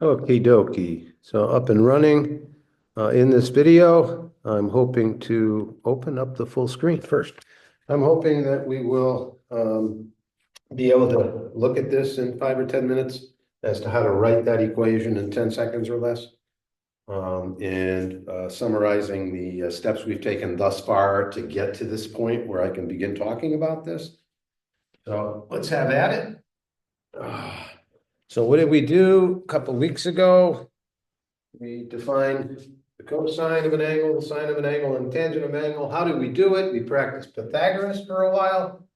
Okie dokie. So up and running. In this video, I'm hoping to open up the full screen first. I'm hoping that we will be able to look at this in 5 or 10 minutes as to how to write that equation in 10 seconds or less. And summarizing the steps we've taken thus far to get to this point where I can begin talking about this. So let's have at it. So what did we do a couple weeks ago? We defined the cosine of an angle, the sine of an angle, and tangent of an angle. How did we do it? We practiced Pythagoras for a while.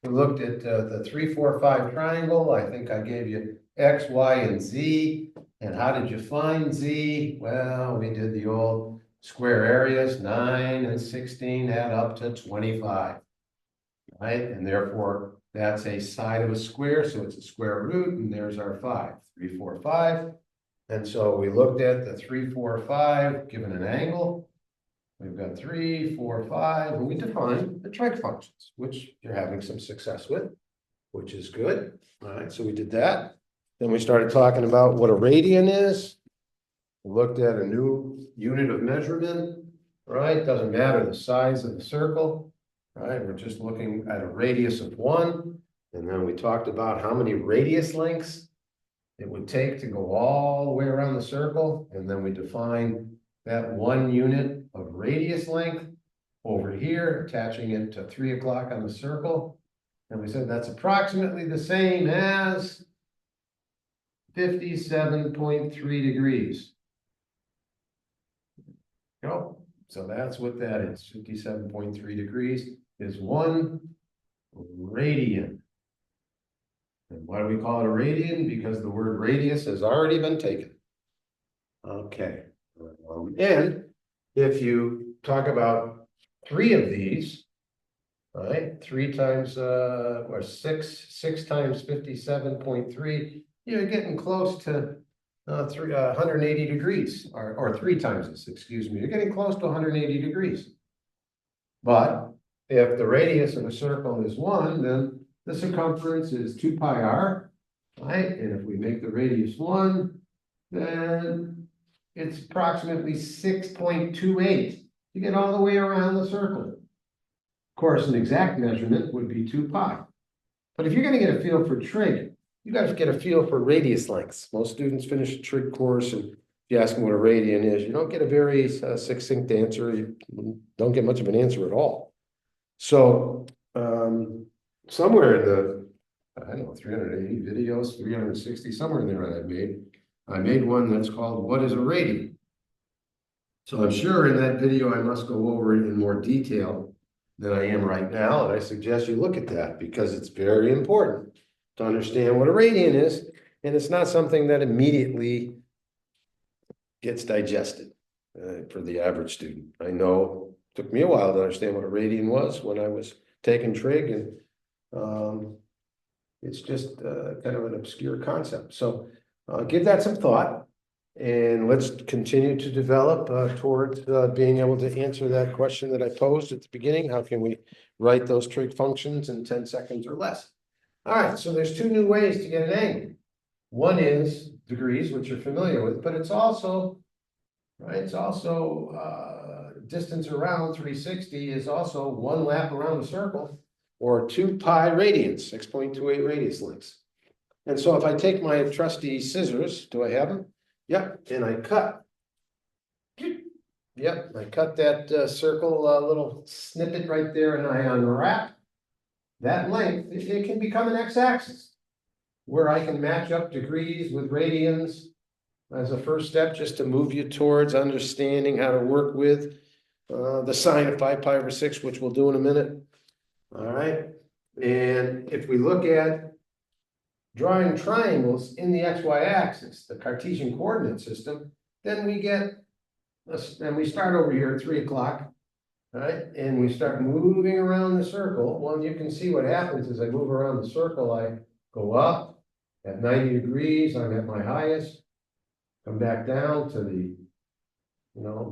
We looked at the 3, 4, 5 triangle. I think I gave you X, Y, and Z. And how did you find Z? Well, we did the old square areas. 9 and 16 add up to 25, right? And therefore, that's a side of a square, so it's a square root, and there's our 5. 3, 4, 5. And so we looked at the 3, 4, 5, given an angle. We've got 3, 4, 5, and we defined the trig functions, which you're having some success with, which is good. All right, so we did that. Then we started talking about what a radian is. We looked at a new unit of measurement, right? Doesn't matter the size of the circle, right? We're just looking at a radius of 1. And then we talked about how many radius lengths it would take to go all the way around the circle. And then we define that 1 unit of radius length over here, attaching it to 3 o'clock on the circle. And we said that's approximately the same as 57.3 degrees. Go. So that's what that is. 57.3 degrees is 1 radian. And why do we call it a radian? Because the word radius has already been taken. Okay. And if you talk about 3 of these, right? 3 times or 6 times 57.3, you're getting close to 180 degrees, or 3 times this, excuse me. You're getting close to 180 degrees. But if the radius of a circle is 1, then the circumference is 2 pi r, right? And if we make the radius 1, then it's approximately 6.28 to get all the way around the circle. Of course, an exact measurement would be 2 pi. But if you're going to get a feel for trig, you got to get a feel for radius lengths. Most students finish a trig course, and if you ask them what a radian is, you don't get a very succinct answer. You don't get much of an answer at all. So somewhere in the, I don't know, 380 videos, 360, somewhere in there I made one that's called What is a Radian? So I'm sure in that video I must go over it in more detail than I am right now. And I suggest you look at that because it's very important to understand what a radian is. And it's not something that immediately gets digested for the average student. I know it took me a while to understand what a radian was when I was taking trig, and it's just kind of an obscure concept. So give that some thought, and let's continue to develop towards being able to answer that question that I posed at the beginning. How can we write those trig functions in 10 seconds or less? All right, so there's 2 new ways to get an angle. One is degrees, which you're familiar with, but it's also, right, it's also distance around 360 is also 1 lap around the circle, or 2 pi radians, 6.28 radius lengths. And so if I take my trusty scissors, do I have them? Yep, and I cut. Yep, I cut that circle little snippet right there, and I unwrap that length. It can become an x-axis where I can match up degrees with radians as a first step, just to move you towards understanding how to work with the sine of 5 pi over 6, which we'll do in a minute. All right, and if we look at drawing triangles in the xy axis, the Cartesian coordinate system, then we get, and we start over here at 3 o'clock, right? And we start moving around the circle. Well, you can see what happens as I move around the circle. I go up at 90 degrees, I'm at my highest, come back down to the,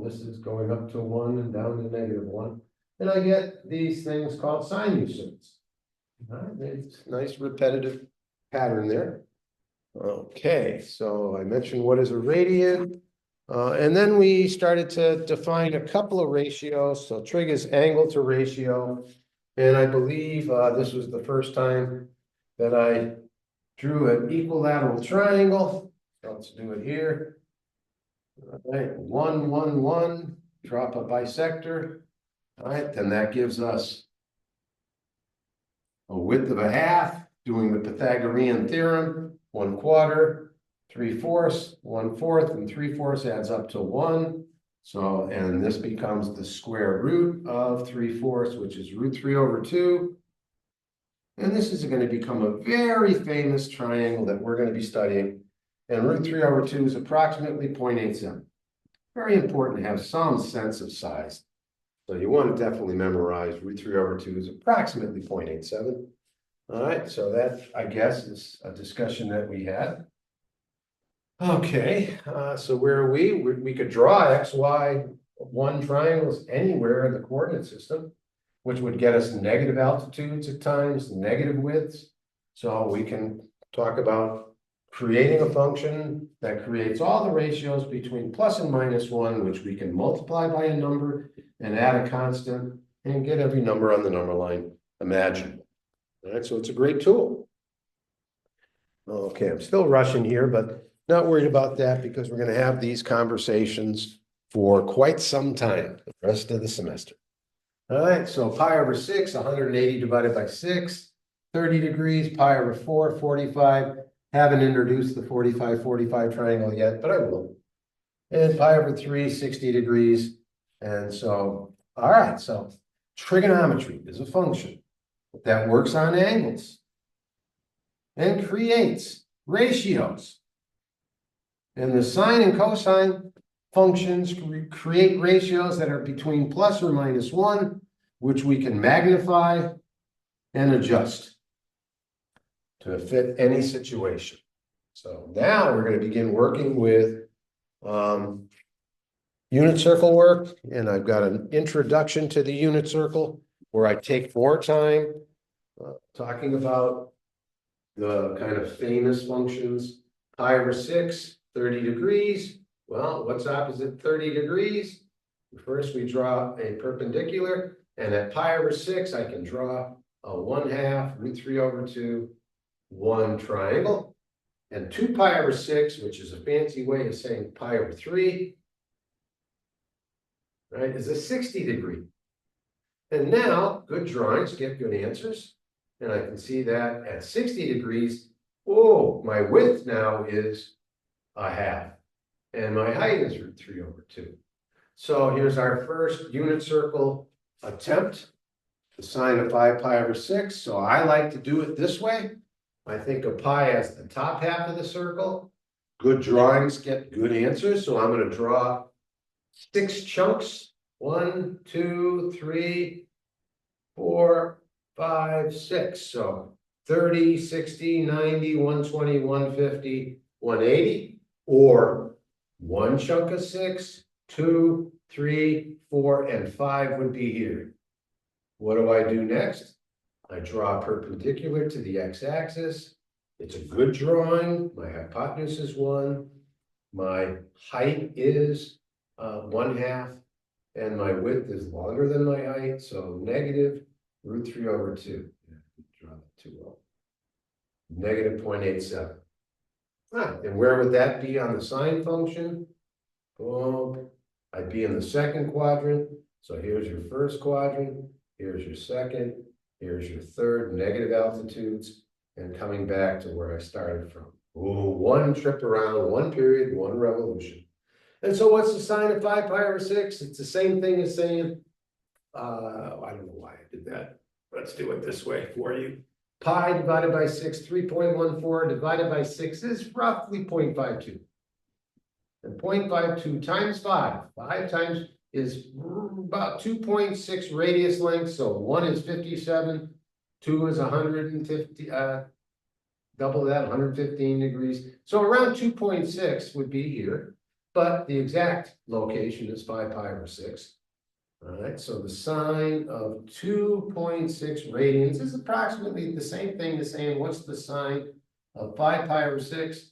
this is going up to 1 and down to -1. And I get these things called sinusoids. All right, it's a nice repetitive pattern there. Okay, so I mentioned what is a radian. And then we started to define a couple of ratios. So trig is angle to ratio. And I believe this was the first time that I drew an equilateral triangle. So let's do it here. All right, 1, 1, 1, drop a bisector. All right, then that gives us a width of a half, doing the Pythagorean theorem, 1/4, 3/4, 1/4, and 3/4 adds up to 1. So, and this becomes the square root of 3/4, which is √3/2. And this is going to become a very famous triangle that we're going to be studying. And √3/2 is approximately 0.87. Very important to have some sense of size. So you want to definitely memorize √3/2 is approximately 0.87. All right, so that, I guess, is a discussion that we had. Okay, so where are we? We could draw XY1 triangles anywhere in the coordinate system, which would get us negative altitudes at times, negative widths. So we can talk about creating a function that creates all the ratios between plus and minus 1, which we can multiply by a number and add a constant and get every number on the number line imaginable. All right, so it's a great tool. Okay, I'm still rushing here, but not worried about that because we're going to have these conversations for quite some time, the rest of the semester. All right, so pi/6, 180 divided by 6, 30 degrees, pi/4, 45. Haven't introduced the 45-45 triangle yet, but I will. And pi/3, 60 degrees. And so, all right, so trigonometry is a function that works on angles and creates ratios. And the sine and cosine functions create ratios that are between plus or minus 1, which we can magnify and adjust to fit any situation. So now we're going to begin working with unit circle work. And I've got an introduction to the unit circle where I take more time talking about the kind of famous functions. Pi/6, 30 degrees. Well, what's opposite 30 degrees? First, we draw a perpendicular, and at pi/6, I can draw a 1/2 √3/2, 1 triangle. And 2 pi/6, which is a fancy way of saying pi/3, right, is a 60 degree. And now, good drawings get good answers. And I can see that at 60 degrees, oh, my width now is a half. And my height is √3/2. So here's our first unit circle attempt. The sine of 5 pi/6. So I like to do it this way. I think of pi as the top half of the circle. Good drawings get good answers. So I'm going to draw 6 chunks. 1, 2, 3, 4, 5, 6. So 30, 60, 90, 120, 150, 180. Or 1 chunk of 6, 2, 3, 4, and 5 would be here. What do I do next? I draw perpendicular to the x-axis. It's a good drawing. My hypotenuse is 1. My height is 1/2. And my width is longer than my height. So negative √3/2. Draw that too well. Negative 0.87. Ah, and where would that be on the sine function? Boom. I'd be in the second quadrant. So here's your first quadrant. Here's your second. Here's your third, negative altitudes. And coming back to where I started from. Ooh, 1 trip around, 1 period, 1 revolution. And so what's the sine of 5 pi/6? It's the same thing as saying, I don't know why I did that. Let's do it this way for you. Pi divided by 6, 3.14 divided by 6 is roughly 0.52. And 0.52 times 5, 5 times is about 2.6 radius length. So 1 is 57, 2 is 150, double that, 115 degrees. So around 2.6 would be here, but the exact location is 5 pi/6. All right, so the sine of 2.6 radians is approximately the same thing as saying, what's the sine of 5 pi over 6.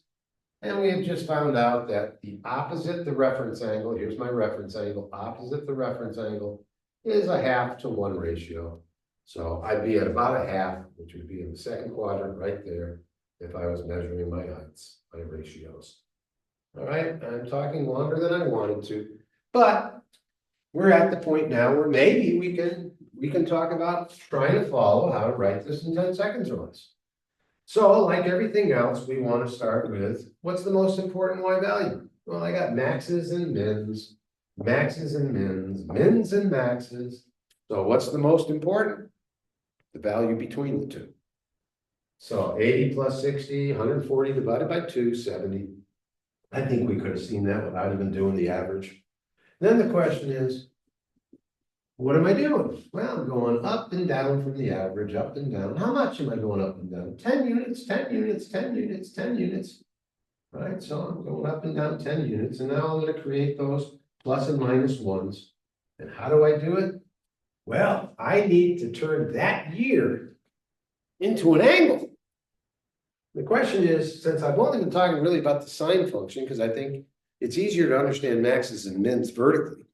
And we have just found out that the opposite the reference angle, here's my reference angle, opposite the reference angle is a 1/2 to 1 ratio. So I'd be at about a 1/2, which would be in the second quadrant right there if I was measuring my heights, my ratios. All right, I'm talking longer than I wanted to, but we're at the point now where maybe we can talk about trying to follow how to write this in 10 seconds or less. So like everything else, we want to start with what's the most important Y value? Well, I got maxes and mins, maxes and mins, mins and maxes. So what's the most important? The value between the two. So 80 plus 60, 140 divided by 2, 70. I think we could have seen that without even doing the average. Then the question is, what am I doing? Well, I'm going up and down from the average, up and down. How much am I going up and down? 10 units, 10 units, 10 units, 10 units. Right, so I'm going up and down 10 units, and now I'm going to create those plus and minus ones. And how do I do it? Well, I need to turn that year into an angle. The question is, since I've only been talking really about the sine function, because I think it's easier to understand maxes and mins vertically.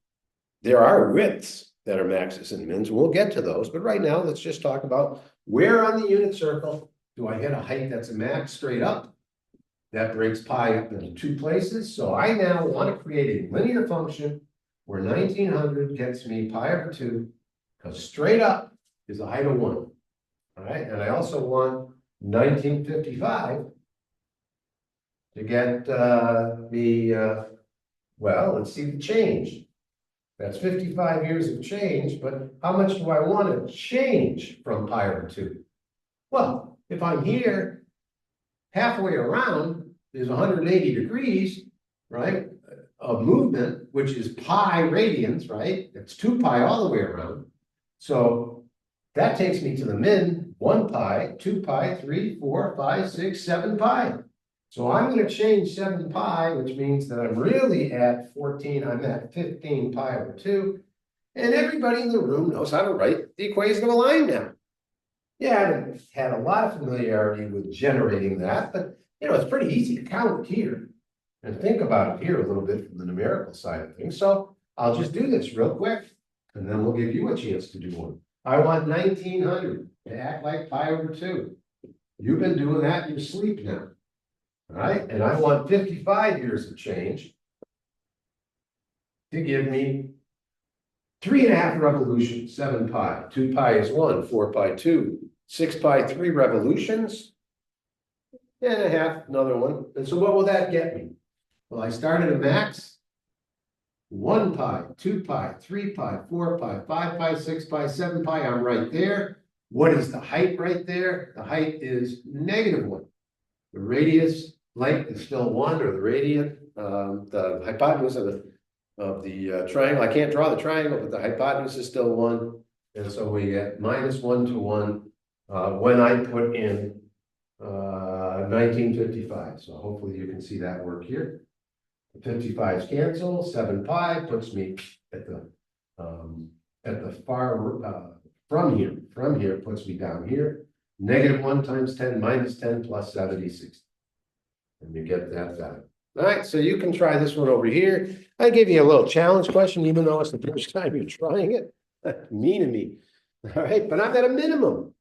There are widths that are maxes and mins. We'll get to those, but right now let's just talk about where on the unit circle do I hit a height that's a max straight up. That breaks pi up into 2 places. So I now want to create a linear function where 1900 gets me pi over 2, because straight up is a height of 1. All right, and I also want 1955 to get well, let's see the change. That's 55 years of change, but how much do I want to change from pi over 2? Well, if I'm here, halfway around is 180 degrees, right, of movement, which is pi radians, right? It's 2 pi all the way around. So that takes me to the min, 1 pi, 2 pi, 3, 4, 5, 6, 7 pi. So I'm going to change 7 pi, which means that I'm really at 14, I'm at 15 pi over 2. And everybody in the room knows how to write the equation of a line now. Yeah, I've had a lot of familiarity with generating that, but you know, it's pretty easy to count here and think about it here a little bit from the numerical side of things. So I'll just do this real quick, and then we'll give you a chance to do one. I want 1900 to act like pi over 2. You've been doing that in your sleep now. All right, and I want 55 years of change to give me 3.5 revolutions, 7 pi. 2 pi is 1, 4 pi 2, 6 pi 3 revolutions, and a half, another one. And so what will that get me? Well, I started a max, 1 pi, 2 pi, 3 pi, 4 pi, 5 pi, 6 pi, 7 pi. I'm right there. What is the height right there? The height is -1. The radius length is still 1, or the radian, the hypotenuse of the triangle. I can't draw the triangle, but the hypotenuse is still 1. And so we get -1 to 1 when I put in 1955. So hopefully you can see that work here. The 55s cancel, 7 pi puts me at the far, from here puts me down here. -1 times 10 minus 10 plus 76. And you get that value. All right, so you can try this one over here. I gave you a little challenge question, even though it's the first time you're trying it. Mean of me. All right, but I'm at a minimum.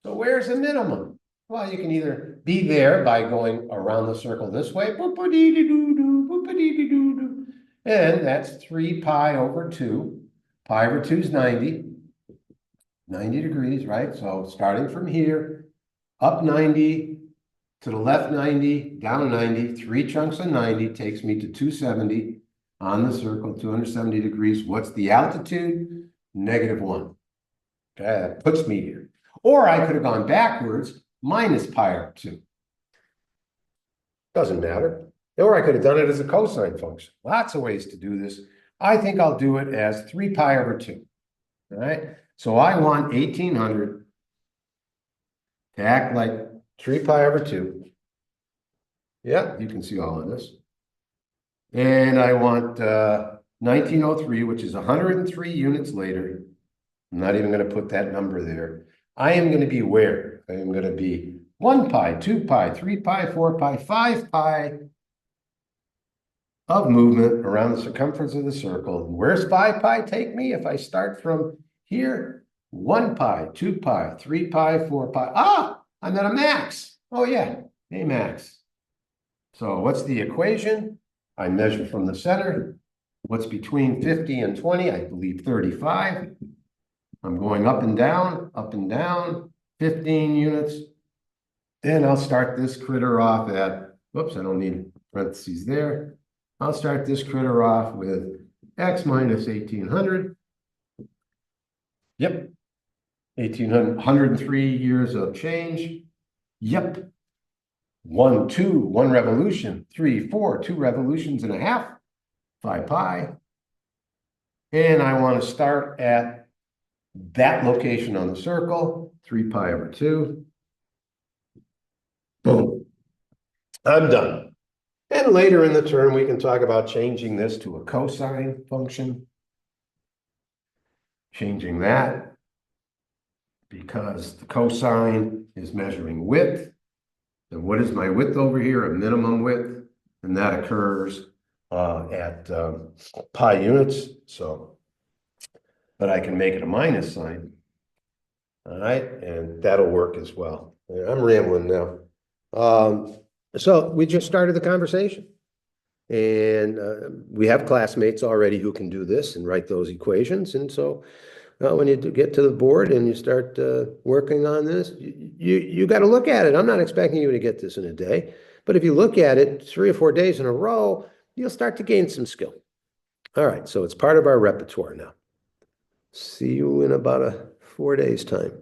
So where's the minimum? Well, you can either be there by going around the circle this way, and that's 3 pi over 2. Pi over 2 is 90. 90 degrees, right? So starting from here, up 90, to the left 90, down 90, 3 chunks of 90 takes me to 270 on the circle, 270 degrees. What's the altitude? -1. Okay, that puts me here. Or I could have gone backwards, minus pi over 2. Doesn't matter. Or I could have done it as a cosine function. Lots of ways to do this. I think I'll do it as 3 pi over 2. All right, so I want 1800 to act like 3 pi over 2. Yeah, you can see all of this. And I want 1903, which is 103 units later. I'm not even going to put that number there. I am going to be where? I am going to be 1 pi, 2 pi, 3 pi, 4 pi, 5 pi of movement around the circumference of the circle. Where's 5 pi take me if I start from here? 1 pi, 2 pi, 3 pi, 4 pi. Ah, I'm at a max. Oh yeah, a max. So what's the equation? I measure from the center. What's between 50 and 20? I believe 35. I'm going up and down, 15 units. Then I'll start this critter off at, whoops, I don't need parentheses there. I'll start this critter off with x minus 1800. Yep, 103 years of change. Yep. 1, 2, 1 revolution, 3, 4, 2 revolutions and a half, 5 pi. And I want to start at that location on the circle, 3 pi over 2. Boom. I'm done. And later in the term, we can talk about changing this to a cosine function. Changing that because the cosine is measuring width. And what is my width over here? A minimum width. And that occurs at pi units. So, but I can make it a minus sign. All right, and that'll work as well. I'm rambling now. So we just started the conversation. And we have classmates already who can do this and write those equations. And so when you get to the board and you start working on this, you got to look at it. I'm not expecting you to get this in a day, but if you look at it 3 or 4 days in a row, you'll start to gain some skill. All right, so it's part of our repertoire now. See you in about 4 days' time.